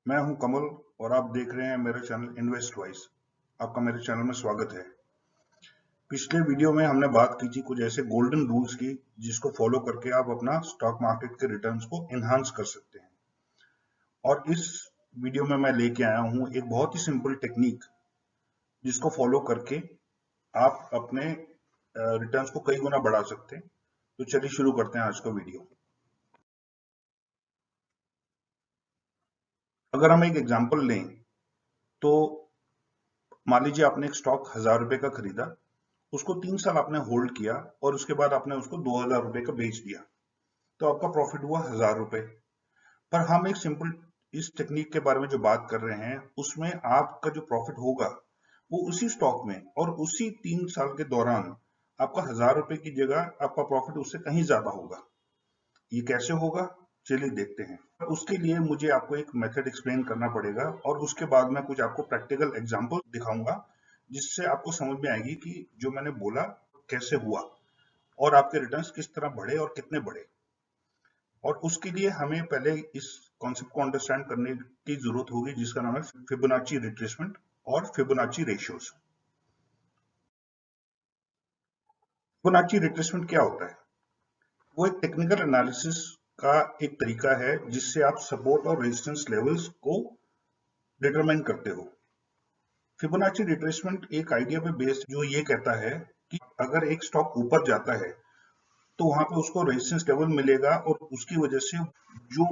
मैं हूं कमल और आप देख रहे हैं मेरा चैनल इन्वेस्ट वाइज। आपका मेरे चैनल में स्वागत है। पिछले वीडियो में हमने बात की थी कुछ ऐसे गोल्डन रूल्स की जिसको फॉलो करके आप अपना स्टॉक मार्केट के रिटर्न्स को एनहांस कर सकते हैं। और इस वीडियो में मैं लेके आया हूं एक बहुत ही सिंपल टेक्निक जिसको फॉलो करके आप अपने रिटर्न्स को कई गुना बढ़ा सकते हैं। तो चलिए शुरू करते हैं आज का वीडियो। अगर हम एक एग्जांपल लें तो मान लीजिए आपने एक स्टॉक 1000 रुपए का खरीदा, उसको 3 साल आपने होल्ड किया और उसके बाद आपने उसको 2000 रुपए का बेच दिया, तो आपका प्रॉफिट हुआ 1000 रुपए। पर हम एक सिंपल इस टेक्निक के बारे में जो बात कर रहे हैं उसमें आपका जो प्रॉफिट होगा वो उसी स्टॉक में और उसी 3 साल के दौरान आपका 1000 रुपए की जगह आपका प्रॉफिट उससे कहीं ज्यादा होगा। ये कैसे होगा, चलिए देखते हैं। उसके लिए मुझे आपको एक मेथड एक्सप्लेन करना पड़ेगा और उसके बाद मैं कुछ आपको प्रैक्टिकल एग्जांपल दिखाऊंगा जिससे आपको समझ में आएगी कि जो मैंने बोला कैसे हुआ और आपके रिटर्न्स किस तरह बढ़े और कितने बढ़े। और उसके लिए हमें पहले इस कॉन्सेप्ट को अंडरस्टैंड करने की जरूरत होगी जिसका नाम है फिबोनाची रिट्रेसमेंट और फिबोनाची रेशियोज। फिबोनाची रिट्रेसमेंट क्या होता है? वो एक टेक्निकल एनालिसिस का एक तरीका है जिससे आप सपोर्ट और रेजिस्टेंस लेवल्स को डिटरमाइन करते हो। फिबोनाची रिट्रेसमेंट एक आइडिया पे बेस्ड जो ये कहता है कि अगर एक स्टॉक ऊपर जाता है तो वहां पे उसको रेजिस्टेंस लेवल मिलेगा और उसकी वजह से जो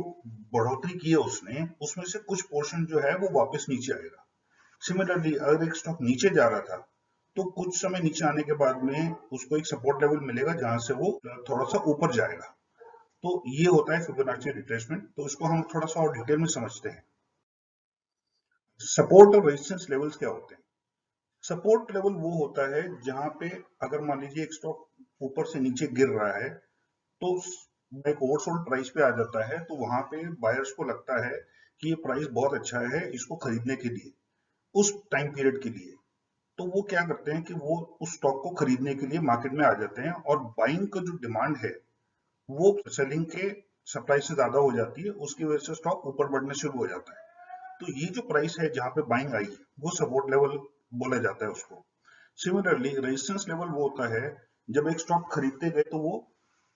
बढ़ोतरी की है उसने उसमें से कुछ पोर्शन जो है वो वापस नीचे आएगा। सिमिलरली अगर एक स्टॉक नीचे जा रहा था तो कुछ समय नीचे आने के बाद में उसको एक सपोर्ट लेवल मिलेगा जहां से वो थोड़ा सा ऊपर जाएगा। तो ये होता है फिबोनाची रिट्रेसमेंट। तो इसको हम थोड़ा सा और डिटेल में समझते हैं। सपोर्ट और रेजिस्टेंस लेवल्स क्या होते हैं? सपोर्ट लेवल वो होता है जहां पे अगर मान लीजिए एक स्टॉक ऊपर से नीचे गिर रहा है तो एक ओवरसोल्ड प्राइस पे आ जाता है, तो वहां पे बायर्स को लगता है कि ये प्राइस बहुत अच्छा है इसको खरीदने के लिए उस टाइम पीरियड के लिए। तो वो क्या करते हैं कि वो उस स्टॉक को खरीदने के लिए मार्केट में आ जाते हैं और बाइंग का जो डिमांड है वो सेलिंग के सप्लाई से ज्यादा हो जाती है, उसकी वजह से स्टॉक ऊपर बढ़ने शुरू हो जाता है। तो ये जो प्राइस है जहां पे बाइंग आई वो सपोर्ट लेवल बोला जाता है उसको। सिमिलरली रेजिस्टेंस लेवल वो होता है जब एक स्टॉक खरीदते गए तो वो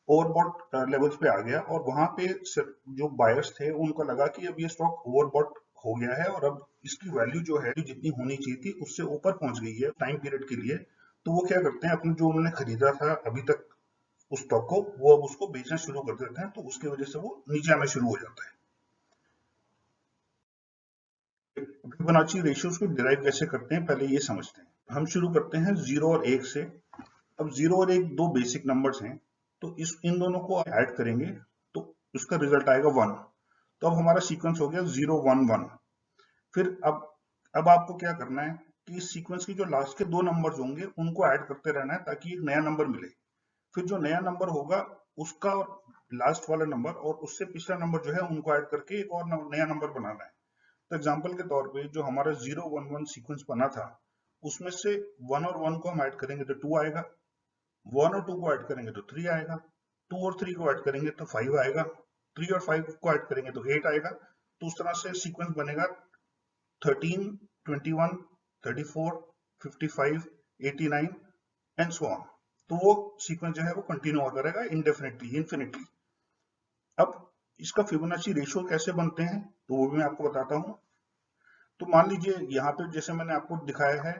ओवरबॉट लेवल्स पे आ गया और वहां पे जो बायर्स थे उनको लगा कि अब ये स्टॉक ओवरबॉट हो गया है और अब इसकी वैल्यू जो है जितनी होनी चाहिए थी उससे ऊपर पहुंच गई है टाइम पीरियड के लिए। तो वो क्या करते हैं, अपने जो उन्होंने खरीदा था अभी तक उस स्टॉक को वो अब उसको बेचना शुरू कर देते हैं, तो उसकी वजह से वो नीचे आना शुरू हो जाता है। फिबोनाची रेशियोज को डिराइव कैसे करते हैं पहले ये समझते हैं। हम शुरू करते हैं 0 और 1 से। अब 0 और 1 दो बेसिक नंबर्स हैं, तो इस इन दोनों को ऐड करेंगे तो उसका रिजल्ट आएगा 1। तो अब हमारा सीक्वेंस हो गया 0 1 1। फिर अब आपको क्या करना है कि इस सीक्वेंस की जो लास्ट के दो नंबर्स होंगे उनको ऐड करते रहना है ताकि एक नया नंबर मिले। फिर जो नया नंबर होगा उसका लास्ट वाला नंबर और उससे पिछला नंबर जो है उनको ऐड करके एक और नया नंबर बनाना है। तो एग्जाम्पल के तौर पे जो हमारा 0 1 1 सीक्वेंस बना था उसमें से 1 और 1 को हम ऐड करेंगे तो 2 आएगा, 1 और 2 को ऐड करेंगे तो 3 आएगा, 2 और 3 को ऐड करेंगे तो 5 आएगा, 3 और 5 को ऐड करेंगे तो 8 आएगा। तो उस तरह से सीक्वेंस बनेगा 13 21 34 55 89 एंड सो ऑन। तो वो सीक्वेंस जो है वो कंटिन्यू होता रहेगा इंडेफिनिटली इंफिनिटली। अब इसका फिबोनाची रेशियो कैसे बनते हैं तो वो भी मैं आपको बताता हूँ। तो मान लीजिए यहाँ पे जैसे मैंने आपको दिखाया है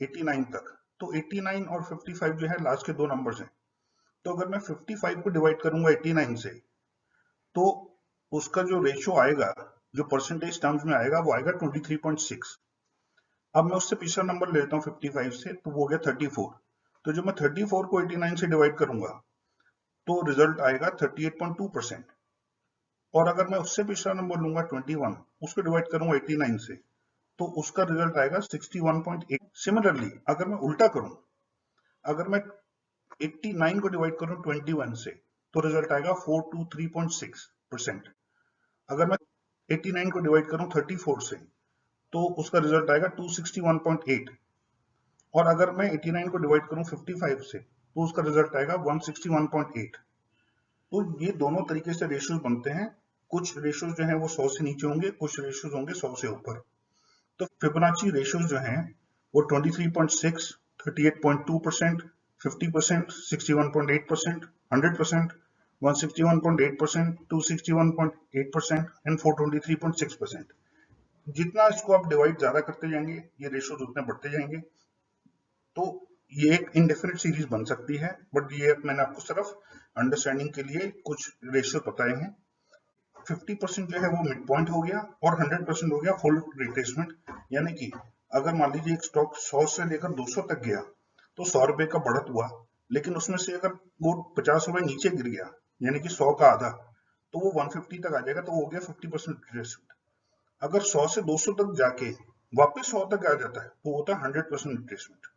89 तक, तो 89 और 55 जो है लास्ट के दो नंबर्स हैं। तो अगर मैं 55 को डिवाइड करूंगा 89 से तो उसका जो रेशियो आएगा, जो परसेंटेज टर्म्स में आएगा वो आएगा 23.6। अब मैं उससे पिछला नंबर ले लेता हूँ 55 से, तो वो हो गया 34। तो जब मैं 34 को 89 से डिवाइड करूंगा तो रिजल्ट आएगा 38.2%। और अगर मैं उससे पिछला नंबर लूंगा 21, उसको डिवाइड करूंगा 89 से तो उसका रिजल्ट आएगा 61.8। सिमिलरली अगर मैं उल्टा करूं, अगर मैं 89 को डिवाइड करूं 21 से तो रिजल्ट आएगा 423.6%। अगर मैं 89 को डिवाइड करूं 34 से तो उसका रिजल्ट आएगा 261.8। और अगर मैं 89 को डिवाइड करूं 55 से तो उसका रिजल्ट आएगा 161.8। तो ये दोनों तरीके से रेशियोज बनते हैं कुछ रेशियोज जो है वो 100 से नीचे होंगे, कुछ रेशियोज होंगे 100 से ऊपर। तो फिबोनाची रेशियोज जो हैं वो 23.6, 38.2%, 50%, 61.8%, 100%, 161.8%, 261.8% एंड 423.6%। जितना इसको आप डिवाइड ज्यादा करते जाएंगे ये रेशियोज उतने बढ़ते जाएंगे। तो ये एक इंडेफिनिट सीरीज बन सकती है, बट ये मैंने आपको सिर्फ अंडरस्टैंडिंग के लिए कुछ रेशियो बताए हैं। 50% जो है वो मिड पॉइंट हो गया और 100% हो गया फुल रिट्रेसमेंट। यानी कि अगर मान लीजिए एक स्टॉक 100 से लेकर 200 तक गया तो 100 रुपए का बढ़त हुआ, लेकिन उसमें से अगर वो 50 रुपए नीचे गिर गया यानी कि 100 का आधा, तो वो 150 तक आ जाएगा, तो वो हो गया 50% रिट्रेसमेंट। अगर 100 से 200 तक जाके वापस 100 तक आ जाता है वो होता है 100% रिट्रेसमेंट।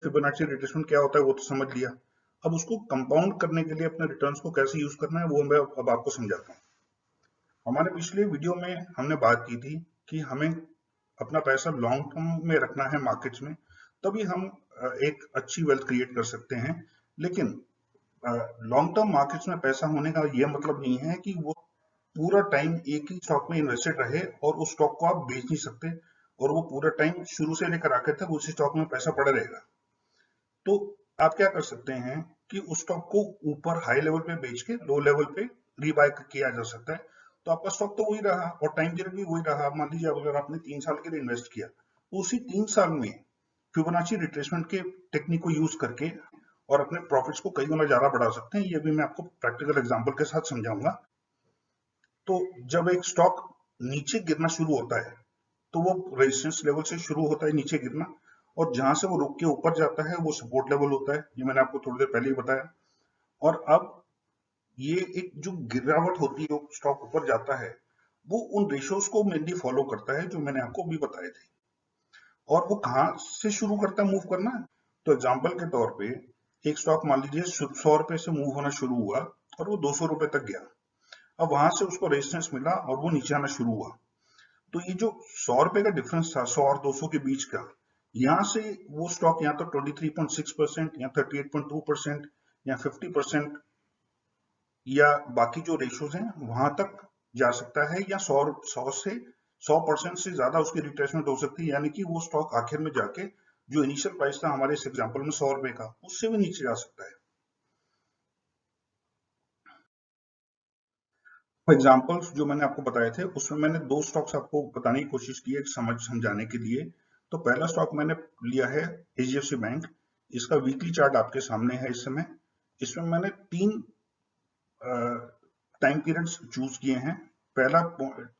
फिबोनाची रिट्रेसमेंट क्या होता है वो तो समझ लिया। अब उसको कंपाउंड करने के लिए अपने रिटर्न्स को कैसे यूज करना है वो मैं अब आपको समझाता हूँ। हमारे पिछले वीडियो में हमने बात की थी कि हमें अपना पैसा लॉन्ग टर्म में रखना है मार्केट्स में, तभी हम एक अच्छी वेल्थ क्रिएट कर सकते हैं। लेकिन लॉन्ग टर्म मार्केट्स में पैसा होने का यह मतलब नहीं है कि वो पूरा टाइम एक ही स्टॉक में इन्वेस्टेड रहे और उस स्टॉक को आप बेच नहीं सकते और वो पूरा टाइम शुरू से लेकर आखिर तक उसी स्टॉक में पैसा पड़ा रहेगा। तो आप क्या कर सकते हैं कि उस स्टॉक को ऊपर हाई लेवल पे बेच के लो लेवल पे रीबाय किया जा सकता है। तो आपका स्टॉक तो वही रहा और टाइम पीरियड भी वही रहा। मान लीजिए अगर आपने 3 साल के लिए इन्वेस्ट किया तो उसी 3 साल में फिबोनाची रिट्रेसमेंट के टेक्निक को यूज करके और अपने प्रॉफिट्स को कई गुना ज्यादा बढ़ा सकते हैं। ये भी मैं आपको प्रैक्टिकल एग्जांपल के साथ समझाऊंगा। तो जब एक स्टॉक नीचे गिरना शुरू होता है तो वो रेजिस्टेंस लेवल से शुरू होता है नीचे गिरना, और जहां से वो रुक के ऊपर जाता है वो सपोर्ट लेवल होता है। ये मैंने आपको थोड़ी देर पहले ही बताया। और अब ये एक जो गिरावट होती है, स्टॉक ऊपर जाता है, वो उन रेशियोज को मेनली फॉलो करता है जो मैंने आपको अभी बताए थे। और वो कहां से शुरू करता है मूव करना? तो एग्जाम्पल के तौर पे एक स्टॉक मान लीजिए 100 रुपए से मूव होना शुरू हुआ और वो 200 रुपए तक गया। अब वहां से उसको रेजिस्टेंस मिला और वो नीचे आना शुरू हुआ। तो ये जो 100 रुपए का डिफरेंस था 100 और 200 के बीच का, यहां से वो स्टॉक या तो 23.6% या 38.2% या 50% या बाकी जो रेशियोज हैं वहां तक जा सकता है, या 100 से 100% से ज्यादा उसकी रिट्रेसमेंट हो सकती है। यानी कि वो स्टॉक आखिर में जाके जो इनिशियल प्राइस था हमारे इस एग्जांपल में 100 रुपए का, उससे भी नीचे जा सकता है। एग्जाम्पल्स जो मैंने आपको बताए थे उसमें मैंने 2 स्टॉक्स आपको बताने की कोशिश की है समझाने के लिए। तो पहला स्टॉक मैंने लिया है एचडीएफसी बैंक। इसका वीकली चार्ट आपके सामने है इस समय। इसमें मैंने 3 टाइम पीरियड्स चूज किए हैं। पहला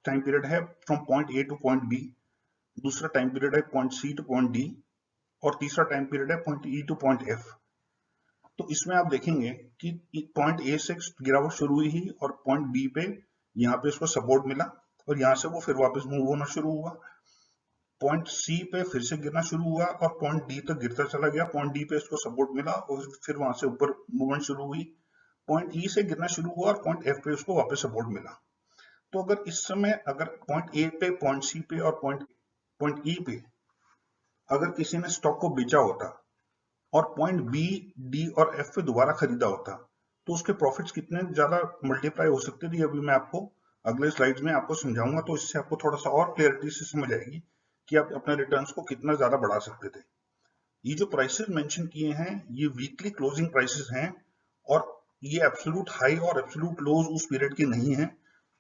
टाइम पीरियड है from point A to point B, दूसरा टाइम पीरियड है point C to point D, और तीसरा टाइम पीरियड है point E to point F. तो इसमें आप देखेंगे कि पॉइंट ए से गिरावट शुरू हुई ही और पॉइंट बी पे यहाँ पे इसको सपोर्ट मिला और यहाँ से वो फिर वापस मूव होना शुरू हुआ। पॉइंट सी पे फिर से गिरना शुरू हुआ और पॉइंट डी तक गिरता चला गया। पॉइंट डी पे इसको सपोर्ट मिला और फिर वहां से ऊपर मूवमेंट शुरू हुई। पॉइंट ई से गिरना शुरू हुआ और पॉइंट एफ पे उसको वापस सपोर्ट मिला। तो अगर इस समय अगर पॉइंट ए पे, पॉइंट सी पे और पॉइंट ई पे अगर किसी ने स्टॉक को बेचा होता और पॉइंट बी, डी और एफ पे दोबारा खरीदा होता, तो उसके प्रॉफिट्स कितने ज्यादा मल्टीप्लाई हो सकते थे, अभी मैं आपको अगले स्लाइड्स में आपको समझाऊंगा। तो इससे आपको थोड़ा सा और क्लियरिटी से समझ आएगी कि आप अपने रिटर्न्स को कितना ज्यादा बढ़ा सकते थे। ये जो प्राइसेस मेंशन किए हैं ये वीकली क्लोजिंग प्राइसेस हैं और ये एब्सोल्यूट हाई और एब्सोल्यूट लोज उस पीरियड के नहीं है।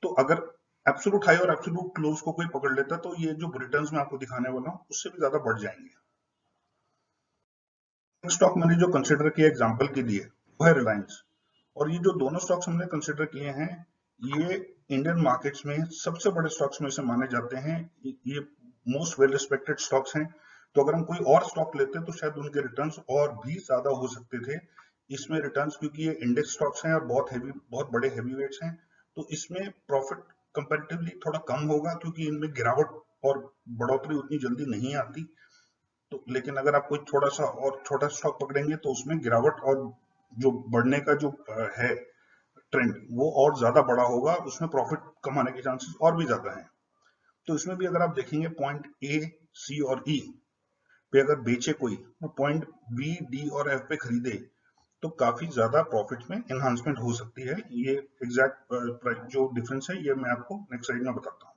तो अगर एब्सोल्यूट हाई और एब्सोल्यूट क्लोज को कोई पकड़ लेता तो ये जो रिटर्न्स मैं आपको दिखाने वाला हूँ उससे भी ज्यादा बढ़ जाएंगे। स्टॉक मैंने जो कंसिडर किया एग्जांपल के लिए वो है रिलायंस। और ये जो दोनों स्टॉक्स हमने कंसिडर किए हैं ये इंडियन मार्केट्स में सबसे बड़े स्टॉक्स में से माने जाते हैं। ये मोस्ट वेल रिस्पेक्टेड स्टॉक्स हैं। तो अगर हम कोई और स्टॉक लेते तो शायद उनके रिटर्न्स और भी ज्यादा हो सकते थे। इसमें रिटर्न्स क्योंकि ये इंडेक्स स्टॉक्स हैं और बहुत बड़े हैवी वेट्स हैं, तो इसमें प्रॉफिट कंपैरेटिवली थोड़ा कम होगा क्योंकि इनमें गिरावट और बढ़ोतरी उतनी जल्दी नहीं आती। तो लेकिन अगर आप कोई थोड़ा सा और छोटा स्टॉक पकड़ेंगे तो उसमें गिरावट और जो बढ़ने का जो है ट्रेंड वो और ज्यादा बड़ा होगा, उसमें प्रॉफिट कमाने के चांसेस और भी ज्यादा हैं। तो इसमें भी अगर आप देखेंगे पॉइंट ए, सी और ई पे अगर बेचे कोई, वो पॉइंट बी, डी और एफ पे खरीदे, तो काफी ज्यादा प्रॉफिट में एनहांसमेंट हो सकती है। ये एग्जैक्ट जो डिफरेंस है ये मैं आपको नेक्स्ट स्लाइड में बताता हूँ।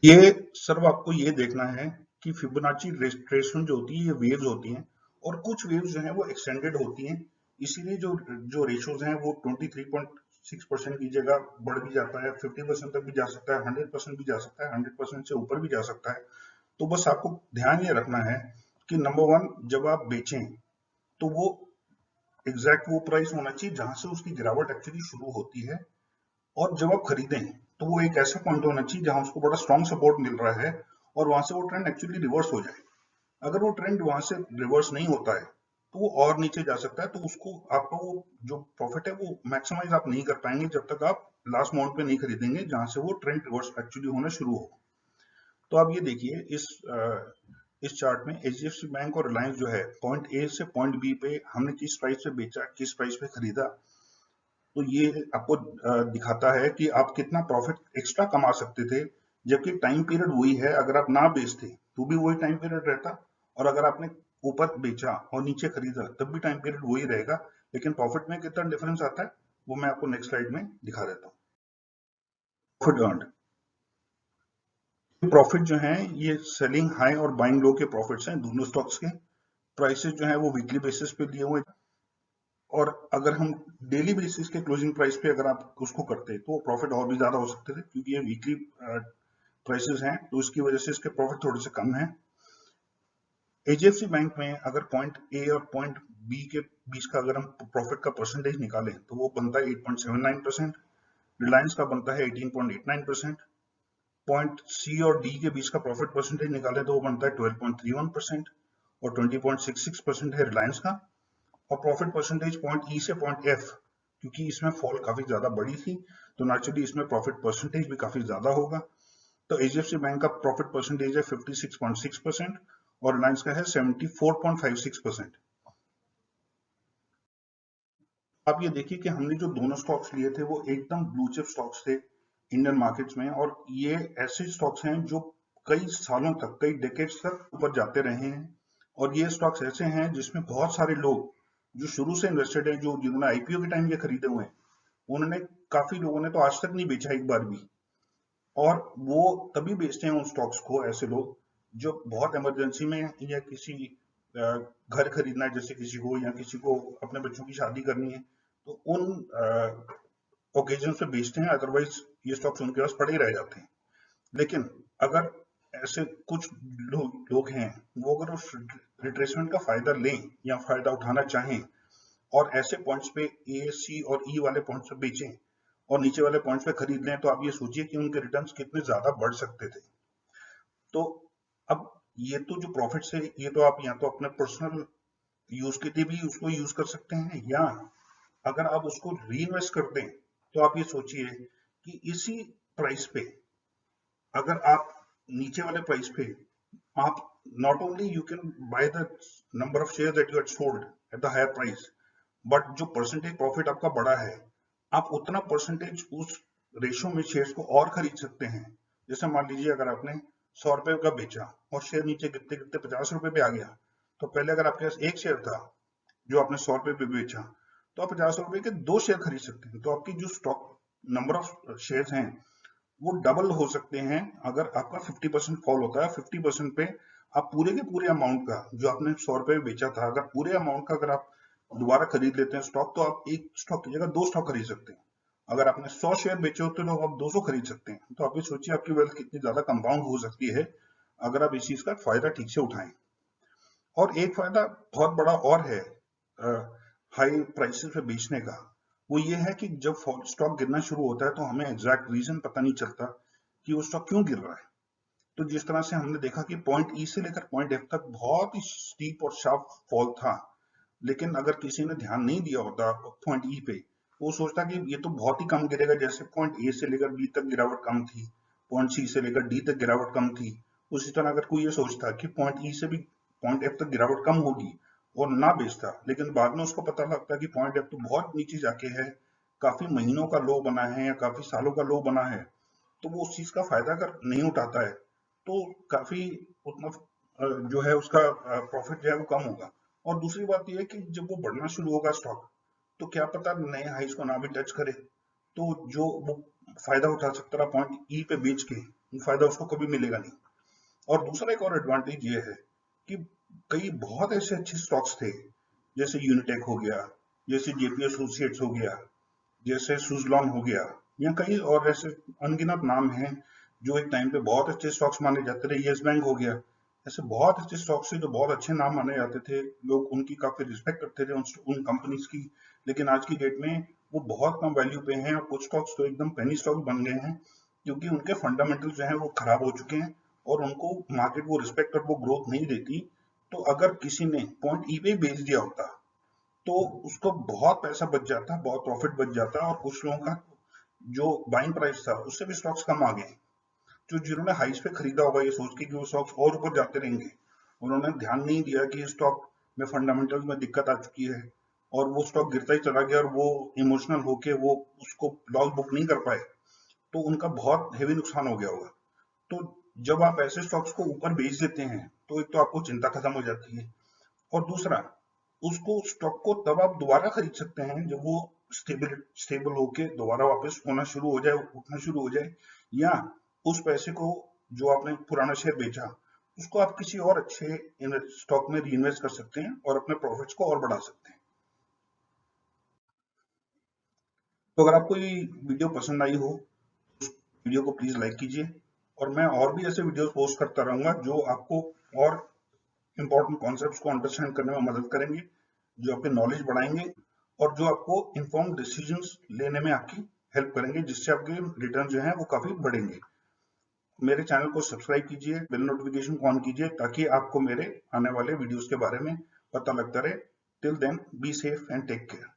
ये सिर्फ आपको ये देखना है कि फिबोनाची रेट्रेसमेंट जो होती है ये वेव्स होती हैं, और कुछ वेव्स जो हैं वो एक्सटेंडेड होती हैं, इसीलिए जो जो रेशियोज हैं वो 23.6% की जगह बढ़ भी जाता है, 50% तक भी जा सकता है, 100% भी जा सकता है, 100% से ऊपर भी जा सकता है। तो बस आपको ध्यान ये रखना है कि नंबर वन, जब आप बेचें तो वो एग्जैक्ट वो प्राइस होना चाहिए जहां से उसकी गिरावट एक्चुअली शुरू होती है, और जब आप खरीदें तो वो एक ऐसा पॉइंट होना चाहिए जहां उसको बड़ा स्ट्रॉन्ग सपोर्ट मिल रहा है और वहां से वो ट्रेंड एक्चुअली रिवर्स हो जाए। अगर वो ट्रेंड वहां से रिवर्स नहीं होता है तो वो और नीचे जा सकता है, तो उसको आपका वो जो प्रॉफिट है वो मैक्सिमाइज आप नहीं कर पाएंगे जब तक आप लास्ट माउंट पे नहीं खरीदेंगे जहां से वो ट्रेंड रिवर्स एक्चुअली होना शुरू हो। तो आप ये देखिए इस चार्ट में एचडीएफसी बैंक और रिलायंस जो है पॉइंट ए से पॉइंट बी पे हमने किस प्राइस पे बेचा, किस प्राइस पे खरीदा, तो ये आपको दिखाता है कि आप कितना प्रॉफिट एक्स्ट्रा कमा सकते थे, जबकि टाइम पीरियड वही है। अगर आप ना बेचते तो भी वही टाइम पीरियड रहता, और अगर आपने ऊपर बेचा और नीचे खरीदा तब भी टाइम पीरियड वही रहेगा, लेकिन प्रॉफिट में कितना डिफरेंस आता है वो मैं आपको नेक्स्ट स्लाइड में दिखा देता हूँ। प्रॉफिट अर्न्ड, प्रॉफिट जो है ये सेलिंग हाई और बाइंग लो के प्रॉफिट्स हैं दोनों स्टॉक्स के। प्राइसेस जो है वो वीकली बेसिस पे दिए हुए, और अगर हम डेली बेसिस के क्लोजिंग प्राइस पे अगर आप उसको करते तो प्रॉफिट और भी ज्यादा हो सकते थे, क्योंकि ये वीकली प्राइसेस हैं तो इसकी वजह से इसके प्रॉफिट थोड़े से कम है। एचडीएफसी बैंक में अगर पॉइंट ए और पॉइंट बी के बीच का अगर हम प्रॉफिट का परसेंटेज निकालें तो वो बनता है 8.79%, रिलायंस का बनता है 18.89%, पॉइंट सी और डी के बीच का प्रॉफिट परसेंटेज निकालें तो वो बनता है 12.31%, और 20.66% है रिलायंस का। और प्रॉफिट परसेंटेज पॉइंट ई से पॉइंट एफ, क्योंकि इसमें फॉल काफी ज्यादा बड़ी थी तो नेचुरली इसमें प्रॉफिट परसेंटेज भी काफी ज्यादा होगा। तो एचडीएफसी बैंक का प्रॉफिट परसेंटेज है 56.6% और रिलायंस का है 74.56%। आप ये देखिए कि हमने जो दोनों स्टॉक्स लिए थे वो एकदम ब्लू चिप स्टॉक्स थे इंडियन मार्केट्स में, और ये ऐसे स्टॉक्स हैं जो कई सालों तक, कई डेकेड्स तक ऊपर जाते रहे हैं। और ये स्टॉक्स ऐसे हैं जिसमें बहुत सारे लोग जो शुरू से इन्वेस्टेड है, जो जिन्होंने आईपीओ के टाइम ये खरीदे हुए हैं, उन्होंने, काफी लोगों ने तो आज तक नहीं बेचा एक बार भी, और वो तभी बेचते हैं उन स्टॉक्स को ऐसे लोग जो बहुत इमरजेंसी में, या किसी घर खरीदना है जैसे किसी को, या किसी को अपने बच्चों की शादी करनी है, तो उन ओकेजन पे बेचते हैं, अदरवाइज ये स्टॉक्स उनके पास पड़े रह जाते हैं। लेकिन अगर ऐसे कुछ लोग हैं वो अगर उस रिट्रेसमेंट का फायदा लें या फायदा उठाना चाहें और ऐसे पॉइंट्स पे ए सी और ई वाले पॉइंट्स पे बेचें और नीचे वाले पॉइंट्स पे खरीद लें, तो आप ये सोचिए कि उनके रिटर्न्स कितने ज्यादा बढ़ सकते थे। तो अब ये तो जो प्रॉफिट्स है ये तो आप या तो अपने पर्सनल यूज के लिए भी उसको यूज कर सकते हैं, या अगर आप उसको री इन्वेस्ट कर दें तो आप ये सोचिए कि इसी प्राइस पे, अगर आप नीचे वाले प्राइस पे आप not only you can buy the number of share that you had sold at the higher price, but जो परसेंटेज प्रॉफिट आपका बड़ा है, आप उतना परसेंटेज उस रेशियो में शेयर्स को और खरीद सकते हैं। जैसे मान लीजिए अगर आपने 100 रुपए का बेचा और शेयर नीचे गिरते गिरते 50 रुपए पे आ गया, तो पहले अगर आपके पास एक शेयर था जो आपने 100 रुपए पे बेचा, तो आप 50 रुपए के 2 शेयर खरीद सकते हैं। तो आपकी जो स्टॉक नंबर ऑफ शेयर्स हैं वो डबल हो सकते हैं अगर आपका 50% फॉल होता है। 50% पे आप पूरे के पूरे अमाउंट का जो आपने 100 रुपए में बेचा था, अगर पूरे अमाउंट का अगर आप दोबारा खरीद लेते हैं स्टॉक, तो आप एक स्टॉक की जगह 2 स्टॉक खरीद सकते हैं। अगर आपने 100 शेयर बेचे होते तो आप 200 खरीद सकते हैं। तो आप ये सोचिए आपकी वेल्थ कितनी ज्यादा कंपाउंड हो सकती है अगर आप इस चीज का फायदा ठीक से उठाएं। और एक फायदा बहुत बड़ा और है हाई प्राइसेस पे बेचने का, वो ये है कि जब स्टॉक गिरना शुरू होता है तो हमें एग्जैक्ट रीजन पता नहीं चलता कि वो स्टॉक क्यों गिर रहा है। तो जिस तरह से हमने देखा कि पॉइंट ई से लेकर पॉइंट एफ तक बहुत ही स्टीप और शार्प फॉल था, लेकिन अगर किसी ने ध्यान नहीं दिया होता पॉइंट ई पे, वो सोचता कि ये तो बहुत ही कम गिरेगा, जैसे पॉइंट ए से लेकर बी तक गिरावट कम थी, पॉइंट सी से लेकर डी तक गिरावट कम थी, उसी तरह अगर कोई ये सोचता कि पॉइंट ई से भी पॉइंट एफ तक गिरावट कम होगी और ना बेचता, लेकिन बाद में उसको पता लगता कि पॉइंट एफ तो बहुत नीचे जाके है, काफी महीनों का लो बना है या काफी सालों का लो बना है, तो वो उस चीज का फायदा अगर नहीं उठाता है तो काफी उतना जो है उसका प्रॉफिट जो है वो कम होगा। और दूसरी बात यह है कि जब वो बढ़ना शुरू होगा स्टॉक, तो क्या पता नए हाइस को ना भी टच करे, तो जो वो फायदा उठा सकता रहा पॉइंट ई पे बेच के, फायदा उसको कभी मिलेगा नहीं। और दूसरा एक और एडवांटेज ये है कि कई बहुत ऐसे अच्छे स्टॉक्स थे, जैसे यूनिटेक हो गया, जैसे जेपी एसोसिएट्स हो गया, जैसे सुजलॉन हो गया, या कई और ऐसे अनगिनत नाम हैं जो एक टाइम पे बहुत अच्छे स्टॉक्स माने जाते थे। यस बैंक हो गया, ऐसे बहुत अच्छे स्टॉक्स थे जो बहुत अच्छे नाम माने जाते थे, लोग उनकी काफी रिस्पेक्ट करते थे उन कंपनीज की। लेकिन आज की डेट में वो बहुत कम वैल्यू पे हैं, और कुछ स्टॉक्स तो एकदम पेनी स्टॉक बन गए हैं, क्योंकि उनके फंडामेंटल जो है वो खराब हो चुके हैं, और उनको मार्केट वो रिस्पेक्ट और वो ग्रोथ नहीं देती। तो अगर किसी ने पॉइंट ई पे बेच दिया होता, तो उसको बहुत पैसा बच जाता, बहुत प्रॉफिट बच जाता, और कुछ लोगों का जो बाइंग प्राइस था उससे भी स्टॉक्स कम आ गए, जो जिन्होंने हाइस पे खरीदा होगा ये सोच के कि वो स्टॉक्स और ऊपर जाते रहेंगे, उन्होंने ध्यान नहीं दिया कि स्टॉक में फंडामेंटल्स में दिक्कत आ चुकी है, और वो स्टॉक गिरता ही चला गया, और वो इमोशनल होके वो उसको लॉस बुक नहीं कर पाए, तो उनका बहुत हेवी नुकसान हो गया होगा। तो जब आप ऐसे स्टॉक्स को ऊपर बेच देते हैं, तो एक तो आपको चिंता खत्म हो जाती है, और दूसरा, उसको स्टॉक को तब आप दोबारा खरीद सकते हैं जब वो स्टेबल होके दोबारा वापस होना शुरू हो जाए, उठना शुरू हो जाए, या उस पैसे को जो आपने पुराना शेयर बेचा, उसको आप किसी और अच्छे स्टॉक में री इन्वेस्ट कर सकते हैं और अपने प्रॉफिट्स को और बढ़ा सकते हैं। तो अगर आपको ये वीडियो पसंद आई हो, वीडियो को प्लीज लाइक कीजिए, और मैं और भी ऐसे वीडियोस पोस्ट करता रहूंगा जो आपको और इंपॉर्टेंट कॉन्सेप्ट्स को अंडरस्टैंड करने में मदद करेंगे, जो आपके नॉलेज बढ़ाएंगे, और जो आपको इन्फॉर्म डिसीजंस लेने में आपकी हेल्प करेंगे, जिससे आपके रिटर्न जो है वो काफी बढ़ेंगे। मेरे चैनल को सब्सक्राइब कीजिए, बेल नोटिफिकेशन को ऑन कीजिए, ताकि आपको मेरे आने वाले वीडियोस के बारे में पता लगता रहे। Till then, be safe and take care.